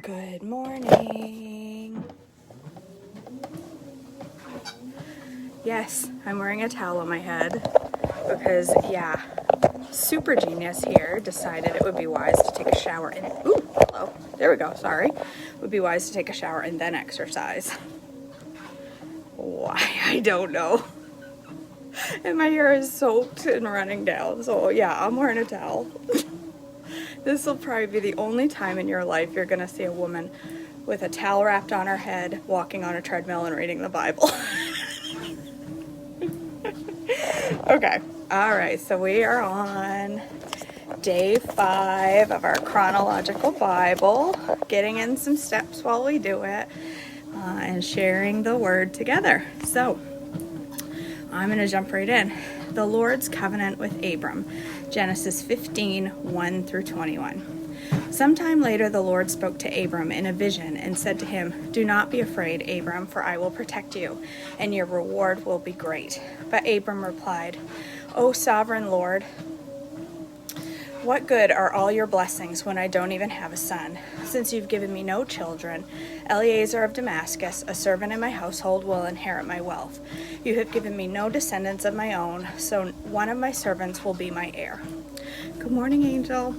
Good morning. Yes, I'm wearing a towel on my head because, super genius here decided it would be wise to take a shower and, hello, there we go, sorry. It would be wise to take a shower and then exercise. Why? I don't know. And my hair is soaked and running down, so yeah, I'm wearing a towel. This will probably be the only time in your life you're gonna see a woman with a towel wrapped on her head, walking on a treadmill and reading the Bible. Okay, all right, so we are on day 5 of our chronological Bible, getting in some steps while we do it, and sharing the word together. So I'm going to jump right in. The Lord's covenant with Abram, Genesis 15, 1 through 21. Sometime later, the Lord spoke to Abram in a vision and said to him, "Do not be afraid, Abram, for I will protect you, and your reward will be great." But Abram replied, "O sovereign Lord, what good are all your blessings when I don't even have a son? Since you've given me no children, Eliezer of Damascus, a servant in my household, will inherit my wealth. You have given me no descendants of my own, so one of my servants will be my heir." Good morning, Angel.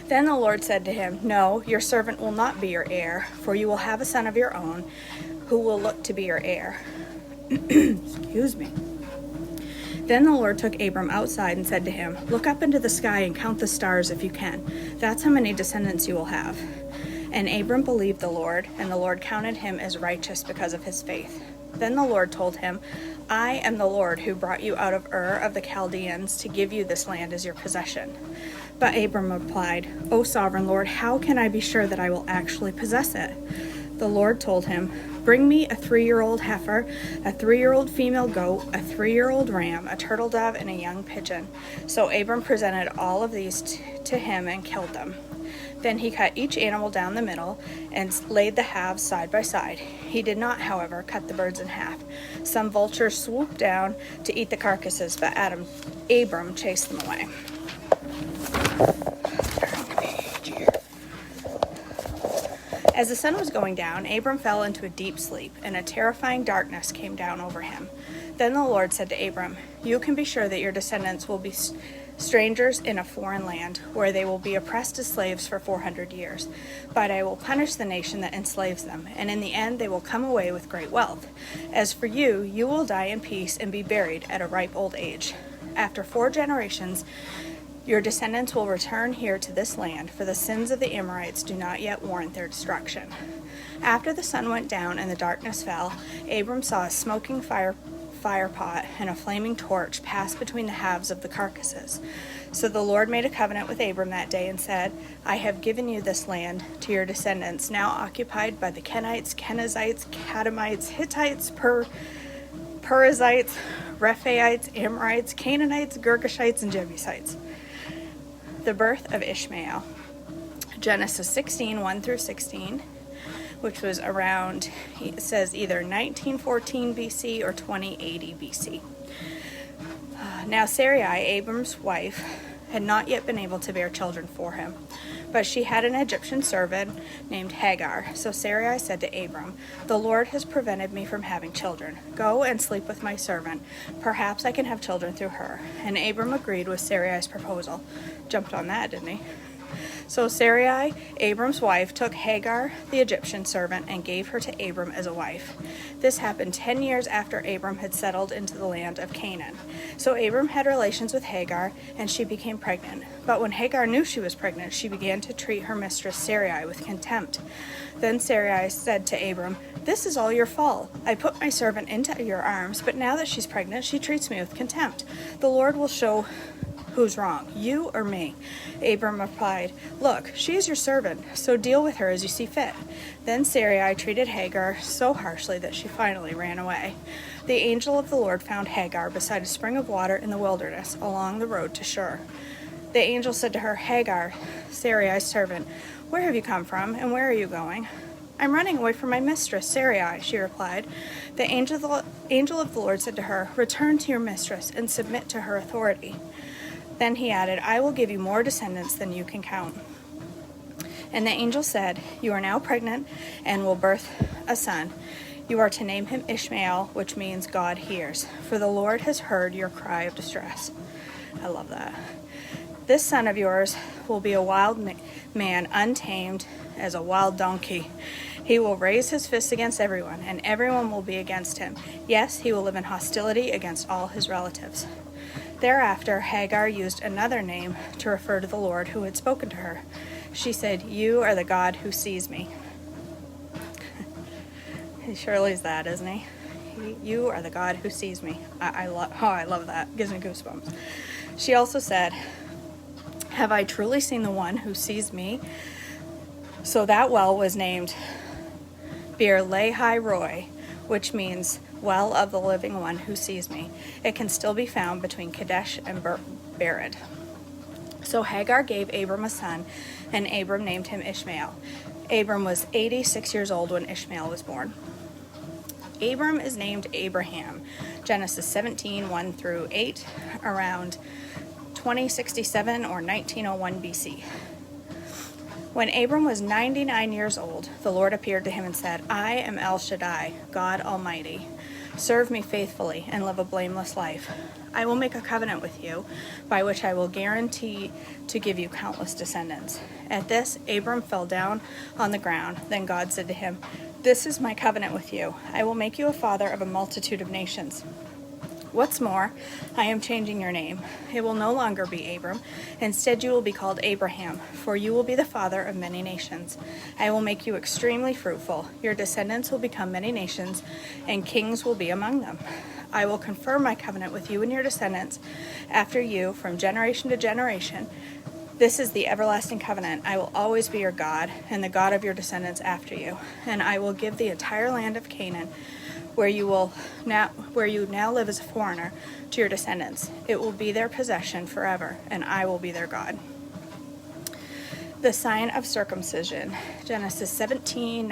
Then the Lord said to him, "No, your servant will not be your heir, for you will have a son of your own who will look to be your heir." Excuse me. Then the Lord took Abram outside and said to him, "Look up into the sky and count the stars if you can. That's how many descendants you will have." And Abram believed the Lord, and the Lord counted him as righteous because of his faith. Then the Lord told him, "I am the Lord who brought you out of Ur of the Chaldeans to give you this land as your possession." But Abram replied, "O sovereign Lord, how can I be sure that I will actually possess it?" The Lord told him, "Bring me a 3-year-old heifer, a 3-year-old female goat, a 3-year-old ram, a turtle dove, and a young pigeon." So Abram presented all of these to him and killed them. Then he cut each animal down the middle and laid the halves side by side. He did not, however, cut the birds in half. Some vultures swooped down to eat the carcasses, but Abram chased them away. As the sun was going down, Abram fell into a deep sleep, and a terrifying darkness came down over him. Then the Lord said to Abram, "You can be sure that your descendants will be strangers in a foreign land, where they will be oppressed as slaves for 400 years. But I will punish the nation that enslaves them, and in the end they will come away with great wealth. As for you, you will die in peace and be buried at a ripe old age. After 4 generations, your descendants will return here to this land, for the sins of the Amorites do not yet warrant their destruction." After the sun went down and the darkness fell, Abram saw a smoking fire pot and a flaming torch pass between the halves of the carcasses. So the Lord made a covenant with Abram that day and said, "I have given you this land to your descendants, now occupied by the Kenites, Kenizzites, Kadmonites, Hittites, Perizzites, Rephaites, Amorites, Canaanites, Girgashites, and Jebusites." The birth of Ishmael. Genesis 16, 1 through 16, which was around, it says either 1914 BC or 2080 BC. Now Sarai, Abram's wife, had not yet been able to bear children for him, but she had an Egyptian servant named Hagar. So Sarai said to Abram, "The Lord has prevented me from having children. Go and sleep with my servant. Perhaps I can have children through her." And Abram agreed with Sarai's proposal. Jumped on that, didn't he? So Sarai, Abram's wife, took Hagar, the Egyptian servant, and gave her to Abram as a wife. This happened 10 years after Abram had settled into the land of Canaan. So Abram had relations with Hagar, and she became pregnant. But when Hagar knew she was pregnant, she began to treat her mistress Sarai with contempt. Then Sarai said to Abram, "This is all your fault. I put my servant into your arms, but now that she's pregnant, she treats me with contempt. The Lord will show who's wrong, you or me." Abram replied, "Look, she is your servant, so deal with her as you see fit." Then Sarai treated Hagar so harshly that she finally ran away. The angel of the Lord found Hagar beside a spring of water in the wilderness along the road to Shur. The angel said to her, "Hagar, Sarai's servant, where have you come from, and where are you going?" "I'm running away from my mistress, Sarai," she replied. The angel of the Lord said to her, "Return to your mistress and submit to her authority." Then he added, "I will give you more descendants than you can count." And the angel said, "You are now pregnant and will birth a son. You are to name him Ishmael, which means God hears, for the Lord has heard your cry of distress." I love that. "This son of yours will be a wild man, untamed as a wild donkey. He will raise his fists against everyone, and everyone will be against him. Yes, he will live in hostility against all his relatives." Thereafter, Hagar used another name to refer to the Lord who had spoken to her. She said, "You are the God who sees me." He surely is that, isn't he? You are the God who sees me. I love that. Gives me goosebumps. She also said, "Have I truly seen the one who sees me?" So that well was named Bir Lahai Roi, which means well of the living one who sees me. It can still be found between Kadesh and Bered. So Hagar gave Abram a son, and Abram named him Ishmael. Abram was 86 years old when Ishmael was born. Abram is named Abraham, Genesis 17, 1 through 8, around 2067 or 1901 BC. When Abram was 99 years old, the Lord appeared to him and said, "I am El Shaddai, God Almighty. Serve me faithfully and live a blameless life. I will make a covenant with you, by which I will guarantee to give you countless descendants." At this, Abram fell down on the ground. Then God said to him, "This is my covenant with you. I will make you a father of a multitude of nations. What's more, I am changing your name. It will no longer be Abram. Instead, you will be called Abraham, for you will be the father of many nations. I will make you extremely fruitful. Your descendants will become many nations, and kings will be among them. I will confirm my covenant with you and your descendants after you from generation to generation. This is the everlasting covenant. I will always be your God and the God of your descendants after you. And I will give the entire land of Canaan, where you now live as a foreigner, to your descendants. It will be their possession forever, and I will be their God." The sign of circumcision, Genesis 17,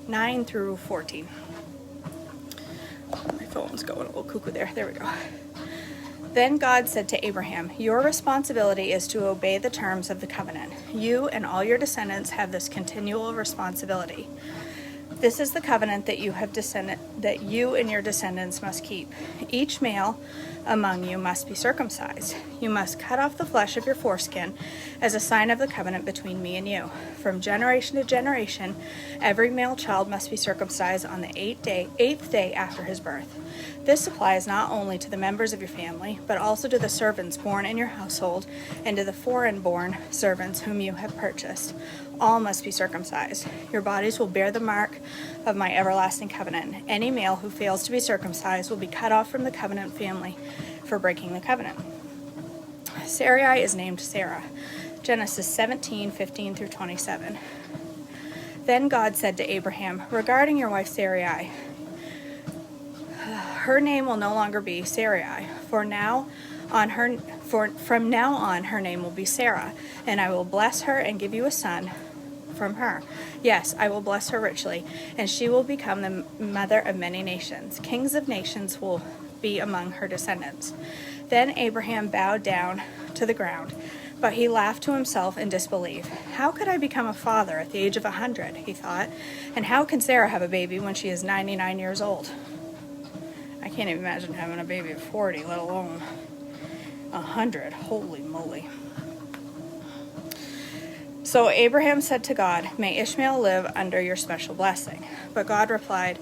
9 through 14. My phone's going a little cuckoo there. There we go. Then God said to Abraham, "Your responsibility is to obey the terms of the covenant. You and all your descendants have this continual responsibility. This is the covenant that you and your descendants must keep. Each male among you must be circumcised. You must cut off the flesh of your foreskin as a sign of the covenant between me and you. From generation to generation, every male child must be circumcised on the eighth day after his birth. This applies not only to the members of your family, but also to the servants born in your household and to the foreign-born servants whom you have purchased. All must be circumcised. Your bodies will bear the mark of my everlasting covenant. Any male who fails to be circumcised will be cut off from the covenant family for breaking the covenant." Sarai is named Sarah, Genesis 17, 15 through 27. Then God said to Abraham, "Regarding your wife Sarai, her name will no longer be Sarai, from now on her name will be Sarah, and I will bless her and give you a son from her. Yes, I will bless her richly, and she will become the mother of many nations. Kings of nations will be among her descendants." Then Abraham bowed down to the ground, but he laughed to himself in disbelief. "How could I become a father at the age of 100, he thought, "and how can Sarah have a baby when she is 99 years old? I can't even imagine having a baby at 40, let alone 100. Holy moly." So Abraham said to God, "May Ishmael live under your special blessing." But God replied,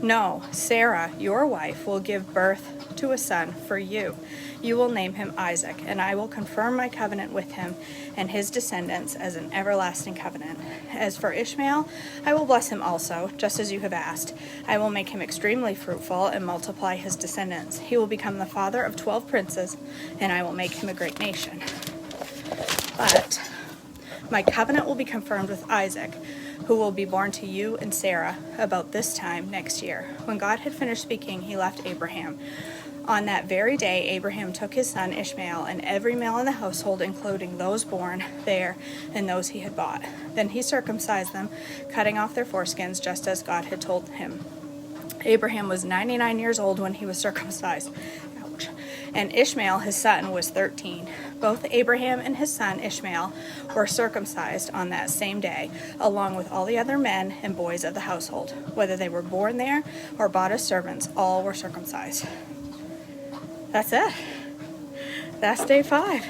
"No, Sarah, your wife, will give birth to a son for you. You will name him Isaac, and I will confirm my covenant with him and his descendants as an everlasting covenant. As for Ishmael, I will bless him also, just as you have asked. I will make him extremely fruitful and multiply his descendants. He will become the father of 12 princes, and I will make him a great nation. But my covenant will be confirmed with Isaac, who will be born to you and Sarah about this time next year." When God had finished speaking, he left Abraham. On that very day, Abraham took his son Ishmael and every male in the household, including those born there and those he had bought. Then he circumcised them, cutting off their foreskins, just as God had told him. Abraham was 99 years old when he was circumcised. Ouch. And Ishmael, his son, was 13. Both Abraham and his son Ishmael were circumcised on that same day, along with all the other men and boys of the household. Whether they were born there or bought as servants, all were circumcised. That's it. That's day 5.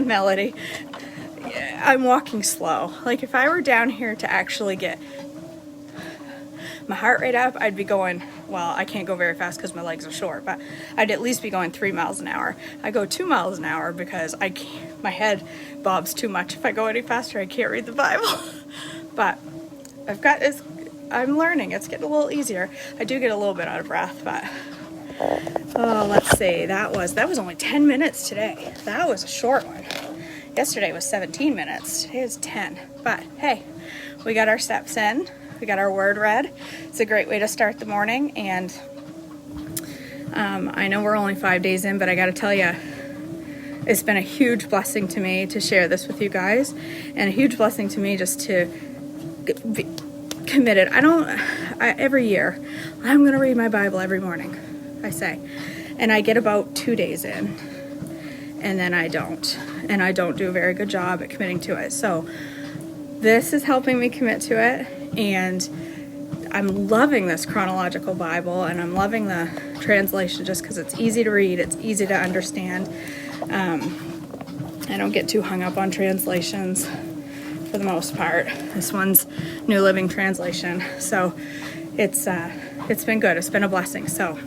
Melody. I'm walking slow. Like if I were down here to actually get my heart rate up, I'd be going, well, I can't go very fast because my legs are short, but I'd at least be going 3 miles an hour. I go 2 miles an hour because my head bobs too much. If I go any faster, I can't read the Bible. But I'm learning. It's getting a little easier. I do get a little bit out of breath, but let's see. That was only 10 minutes today. That was a short one. Yesterday was 17 minutes. Today is 10. But hey, we got our steps in. We got our word read. It's a great way to start the morning. And I know we're only 5 days in, but I got to tell you, it's been a huge blessing to me to share this with you guys, and a huge blessing to me just to be committed. Every year, I'm going to read my Bible every morning, I say. And I get about 2 days in, and then I don't. And I don't do a very good job at committing to it. So this is helping me commit to it. And I'm loving this chronological Bible, and I'm loving the translation just because it's easy to read, it's easy to understand. I don't get too hung up on translations for the most part. This one's New Living Translation, so it's been good. It's been a blessing. So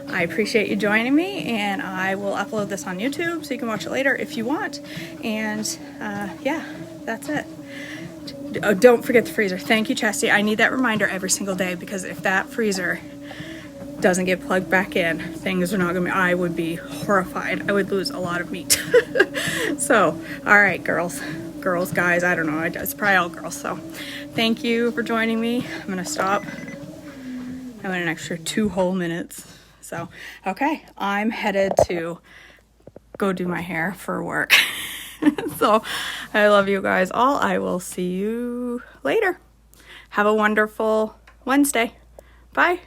I appreciate you joining me, and I will upload this on YouTube so you can watch it later if you want. And yeah, that's it. Oh, don't forget the freezer. Thank you, Chesty. I need that reminder every single day, because if that freezer doesn't get plugged back in, things are not going to be, I would be horrified. I would lose a lot of meat. So, all right, girls, guys, I don't know. It's probably all girls. So thank you for joining me. I'm going to stop. I went an extra 2 whole minutes. So, okay, I'm headed to go do my hair for work. So I love you guys all. I will see you later. Have a wonderful Wednesday. Bye.